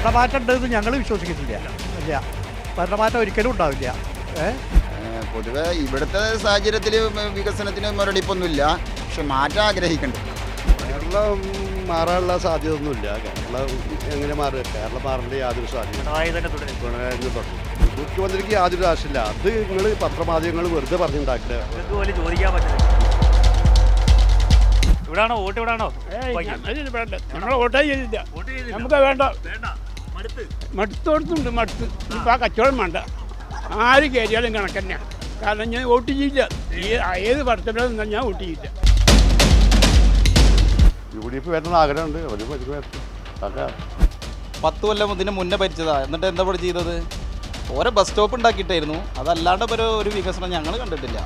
ഭരണമാറ്റം ഉണ്ടെന്ന് ഞങ്ങൾ വിശ്വസിക്കുന്നില്ല. ഇല്ല, ഭരണമാറ്റം ഒരിക്കലും ഉണ്ടാവില്ല. പൊതുവെ ഇവിടുത്തെ സാഹചര്യത്തിൽ വികസനത്തിന് മുരടിപ്പൊന്നുമില്ല. പക്ഷെ മാറ്റം ആഗ്രഹിക്കുന്നുണ്ട്. കേരളം മാറാനുള്ള സാധ്യത ഒന്നുമില്ല. കേരളം എങ്ങനെ മാറുക? കേരളം മാറേണ്ട യാതൊരു സാധ്യത മുഖ്യമന്ത്രിക്ക് യാതൊരു ആവശ്യമില്ല. അത് നിങ്ങൾ പത്രമാധ്യമങ്ങൾ വെറുതെ പറഞ്ഞുണ്ടാക്കുക. ഇവിടാണോ വോട്ട്? ഇവിടാണോ? നമ്മൾ വോട്ടേ ചെയ്തില്ല. നമുക്ക് വേണ്ട, മടുത്ത് കൊടുത്തുണ്ട്. മടുത്ത് ഇപ്പം ആ കച്ചവടം വേണ്ട. ആര് കയറിയാലും കണക്കന്നെയാണ്. കാരണം ഞാൻ വോട്ട് ചെയ്യില്ല. ഏത് ഭർത്തവിലും ഞാൻ വോട്ട് ചെയ്യില്ല. UDF വരുന്ന ആഗ്രഹമുണ്ട്. ഒരു 10 കൊല്ലം ഇതിന് മുന്നേ ഭരിച്ചതാ. എന്നിട്ട് എന്താ ഇവിടെ ചെയ്തത്? ഓരോ ബസ് സ്റ്റോപ്പ് ഉണ്ടാക്കിയിട്ടായിരുന്നു. അതല്ലാണ്ട് ഒരു വികസനം ഞങ്ങൾ കണ്ടിട്ടില്ല.